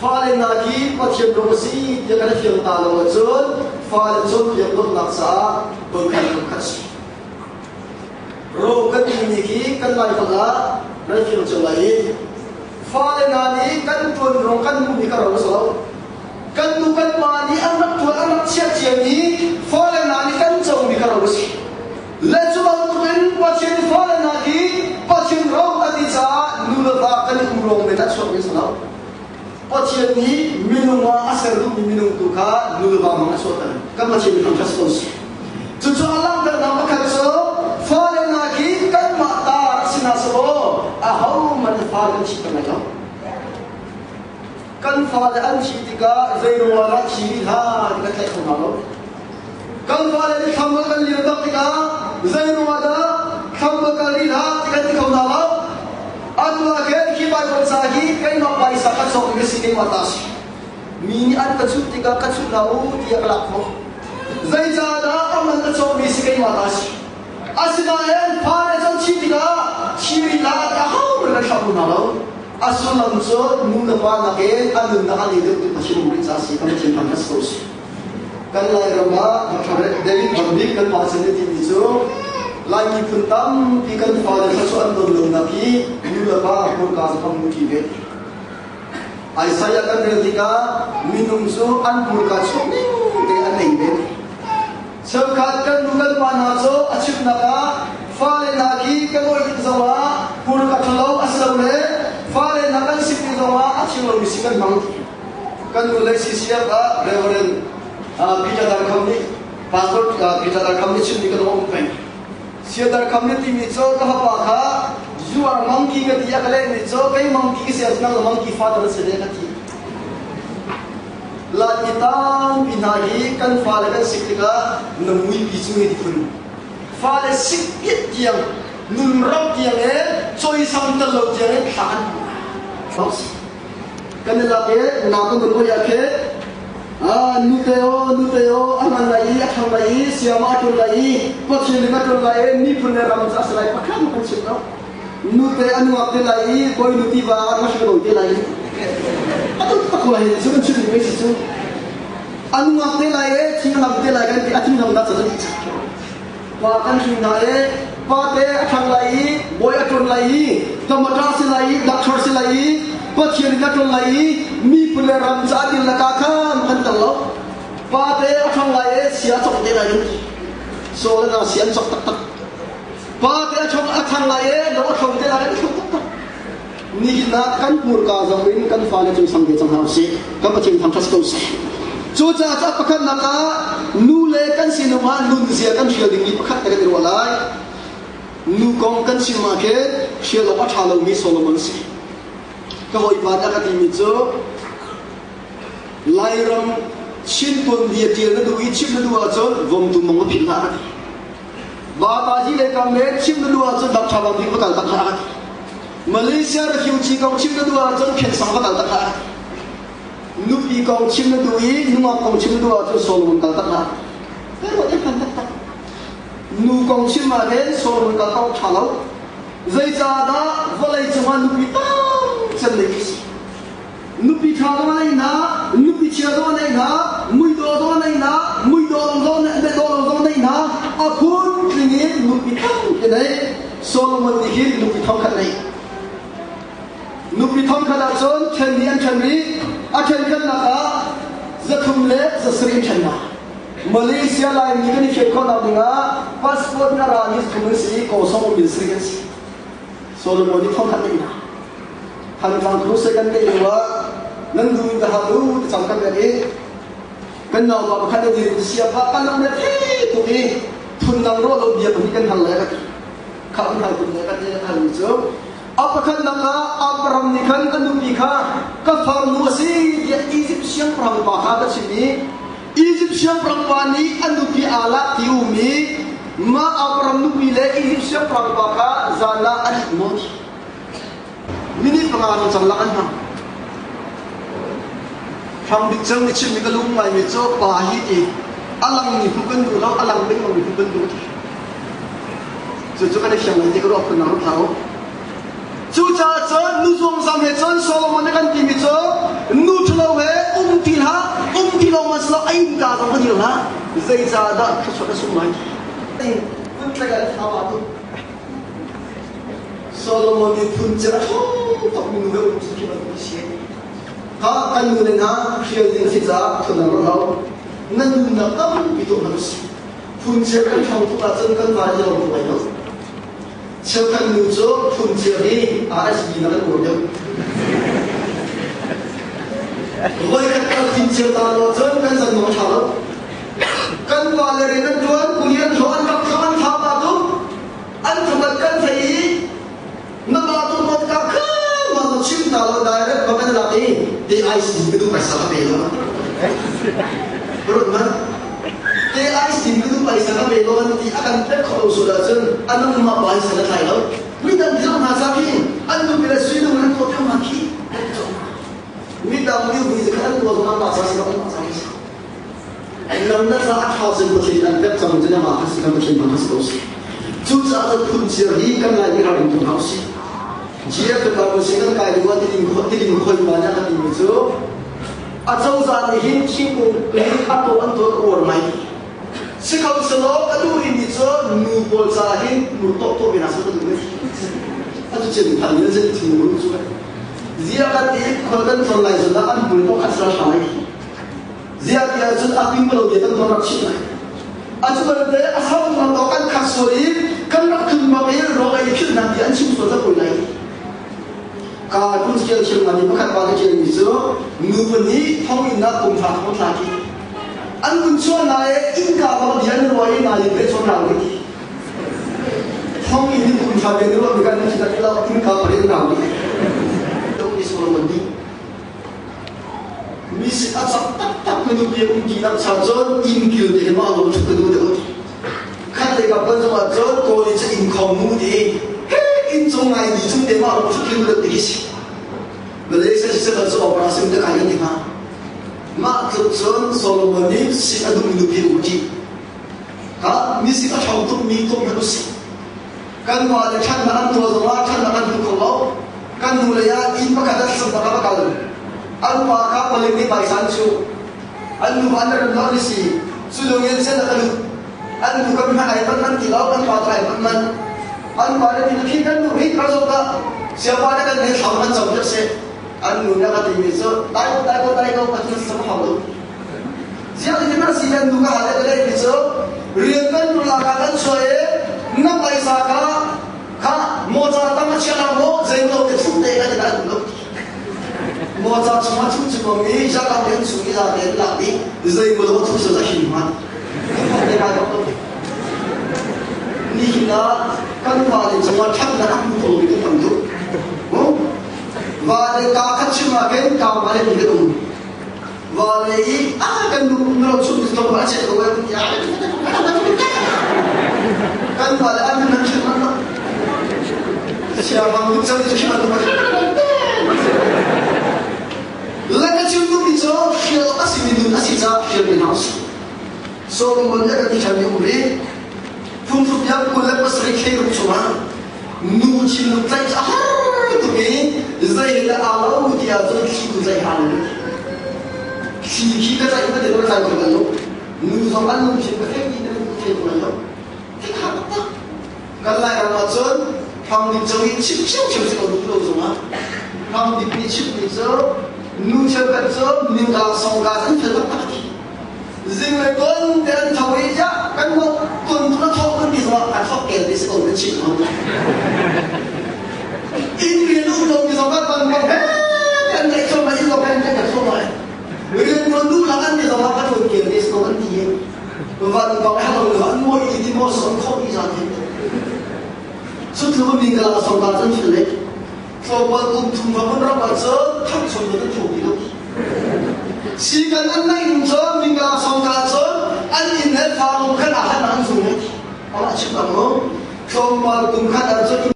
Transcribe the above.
Fale nagi pathian rosi dia kana fiang ta lo chon fale chon fiang lo laksa bangkan khasi ro kan ni ki kan lai pala rai fiang cholai fale nani kan tun ro kan mu ni ka ro so kan tu kan ma ni anak tu anak sia sia ni fale nani kan chong ni ka ro si le chu ba tu kan pathian fale nagi pathian ro ati cha nu la ba kan ku ro me ta so ni so Pathian ni minum asal tu minum tu ka nulba mana sotan. Kan pathian ni kampas tos. Cucu alam dan nama kaso fale nagi kan mata sinasbo ahau manfaat cipta naga. Kan fale an citika zairu wala ciha kita tak kenal. Kan fale ni kamu kan lihat tika zairu wala kamu kan lihat kita tak kenal. Anu agen kibai bersahi kai nak pai sakat sok mesti ni matas. Mini an kacuk tiga kacuk lau dia kelakmo. Zai jada aman kacuk mesti kai matas. Asinaen pare jong citika ciri la ahau berkasau nalau. Asun langsung mula pa naken anu nakali itu masih berisasi kami cinta kastos. Kan lai ramba makare David Bambi kan pasal ni tisu. Lagi pentam ikan pada sesuatu andon lagi mula ba purkas kamuti be. Saya kan ketika minum su an purkas ni te anei be. Sekat kan bukan panaso acip naka fale lagi kalau itu zawa purkas kalau asal le fale naka sipi zawa acip lo misikan mang. Kan mulai siap ah Reverend kita dar kami pastor kita dar kami cuma kita orang pen. Siapa community miso kahapa kah jual monkey ke dia kalian miso kaya monkey ke siapa nak monkey father sedih kati. Lain kita binahi kan fale kan siktika nemui bisui di pun. Fale sikit yang numrok yang coy samtal lo yang tahan. Fos. Kan lagi nak berbuat yakin. Nuteo, aman lagi, akam lagi, siapa tu lagi, pathian tu lagi, ni pun ramai asal pakai macam tu. Nuteo anu apa lagi, koi nuti bawa macam tu lagi. Atau tak kau lagi, sebab cuma ni sesuatu. Anu apa lagi, cina apa lagi, kan cina apa sahaja. Bahkan cina pate akam lagi, boy akam lagi, tomato lagi, doktor lagi. Pathian tu lagi, mi pun ramai adil nak akam kan kalau, pada orang lain siapa sok dia lagi, soalnya siapa sok tak tak, pada orang lain orang sok dia lagi sok tak tak, ni nak kan purka zaman kan faham tu sampai jangan sih, kan pathian thampas tu sih, cuaca apa kan naka, nule kan sinema nun siapa kan siapa tinggi pakat dekat walai, nukong kan simaket siapa lepas halau mi Solomon sih. Kau ibadah kat ini tu, lairam chin pun dia tiada dua chin dua tu, vom tu mengu pilar. Bapa ji lekam le chin dua tu dak thalam di bekal tak hak. Malaysia refugee kau chin dua tu kensang bekal tak hak. Nupi kau chin dua, nungak kau chin dua tu Solomon bekal tak hak. Pero dia kan tak. Nu kau chin maden Solomon bekal kau thalau. Zai jada walai cuma nupi tam. Lagi, nupi thang ni na, nupi ciado ni na, mui do ni na, mui do ni na, apun ini nupi thang ni, Solomon ni nupi thang kan ni, nupi thang kan ason, cendri, akan kan naka, zakum le, zasrim cendra. Malaysia lain ni kan ikut nak dengar, pasport nara ni semesti kosong misri kan si, Solomon ni thang kan ni na. Hanggang terus sekan dewa, nandu dah halu tercangkap lagi. Kenal apa kan diri siapa kan orang dia tu ni tundang roh dia berikan hal lagi. Kau hal pun lagi hal itu. Apa kan naka Abraham ni kan anu pika kafar muasi dia Egyptian perang bahasa sini. Egyptian perang pani anu pi alat tiumi ma Abraham nu pi le Egyptian perang bahasa zana al-mut. Ini pengaruh canglakan ham. Ham dicang ni cip mikalung mai mico pahiti. Alang ni bukan dulu, alang ni mau bukan dulu. Cucu kan siang nanti kalau aku naruh tahu. Cuca cuca nuzong sampai cuca Solomon kan timi cuca, nuzong dong masalah aib ka sama dia lah. Zai zada kesudah semua. Pun saya tahu tu. Solomon ni pun cerah. Tak minum sikit lagi sih. Ha kan mulanya dia yang sisa tu nak tahu. Nan nak kam itu harus. Pun cerah kan tu lah jangan baca orang lain. Cekan nujo pun cerah ni ada sih nak boleh. Woi kan pincer tahu jangan kan jangan tahu. Kan walau dengan tuan kuliah tuan kawan apa tu? Antumatkan saya. Nama tu mat kakak mana cinta lo direct bapak lagi di IC itu paisa kabelo. Berut man. Di IC itu paisa kabelo nanti akan terkau sudah jen. Anu nama paisa nak lain. Minta dia masakin. Anu bila sudah mana tu dia maki. Minta dia beri sekarang tu orang masa siapa masa ni. Anu saat hasil betul dan terkau jenis masa siapa jenis masa tu. Juga ada kunci kan lagi orang tu hausi. Jika kita bersihkan kayu tiling koi banyak hati itu, asal zaman ini singkong ini atau antor orang main. Sekarang selalu aduh ini itu nubol sahin nutok to binasa tu ni. Aduh jadi tanya jadi timur tu. Jika kati korban online sudah kan boleh asal samai. Jika dia sudah aping belum dia tentu nak cina. Aduh berarti asal menentukan kasuri kan nak kembali rogai itu nanti anjing sudah boleh. Kalau kita cakap ni bukan pada jenis itu, nubani pengina kumfah lagi. Anu cuma naik ingkar kalau dia nuai naik betul lagi. Pengini kumfah ni luar bukan kita kira ingkar pada naik. Itu di Solomon ni. Misi asal tak menubi umjian sahaja ingkil dia mahu untuk kedua. Kan mereka berjumpa jauh kau ini ingkar mudi. Injong ai di jung dia mahu untuk kedua diri. Malaysia sisa tu operasi untuk kaya ni mah. Mak tujuan Solomon ni si adu menubi uji. Ha, misi tak untuk mitom harus. Kan wala kan makan tua tua kan makan tu kalau kan mulanya ibu kata sempat apa kalau. Anu maka paling ni paisan cu. Anu mana nak lisi. Sulungnya saya nak lu. Anu bukan mana iPad man tilau kan patrai iPad man. Anu mana ni kan tu hit kalau tak. Siapa ada kan dia sama macam tu sih. Anu nak kata ini so, tahu pasti sama halu. Siapa ni mana sih yang duga ada kalau ini so, riakan melakukan soal, nak paisa ka moza tamat siapa mo, zenglo itu deh kan tidak dulu. Moza cuma cuma ni, jangan yang sugi jangan lagi, zenglo itu sudah hilang. Ni hina kan paling cuma cakap nak aku itu tentu. Và cả các chương trình cao mà lên cái đồng và lấy cần nó chụp được trong quá trình của em cần phải là ăn nó chụp nó xia bằng lúc sau thì chụp nó là cái chương trình cho khi nó tác sinh mình đã sinh ra khi mình học so mình muốn cái gì chẳng hiểu đi phun phun nhau của lớp bác sĩ khi cũng chụp ăn nu chỉ nu tay ra tụi zai là alo dia tu khi zai hal khi cái zai cái điều zai cái đó nu so ăn nu chỉ cái gì đó cái đó cái hạt đó cái lại là nó chôn phòng đi chơi chip chip cái đó đâu rồi mà phòng đi chip đi chơi nu chơi cái chơi mình gặp xong cái gì phải bắt riêng là con để anh thầu đi chứ cái một tuần nó thâu cái gì mà anh thâu kẹt đi sẽ còn cái chuyện không Ini lu dong di sobat bang kan naik sama itu kan kan semua. Mereka perlu lakukan di sobat kan mungkin di sekolah dia. Bukan bang kalau kan mau ini mau songkok di sana. Setelah meninggal sobat kan sudah. Sobat untuk bangun rapat so tak sobat itu juga. Sikan anak ini so meninggal sobat so anak ini fahamkan akan langsung. Awak cakap mau sobat bukan ada so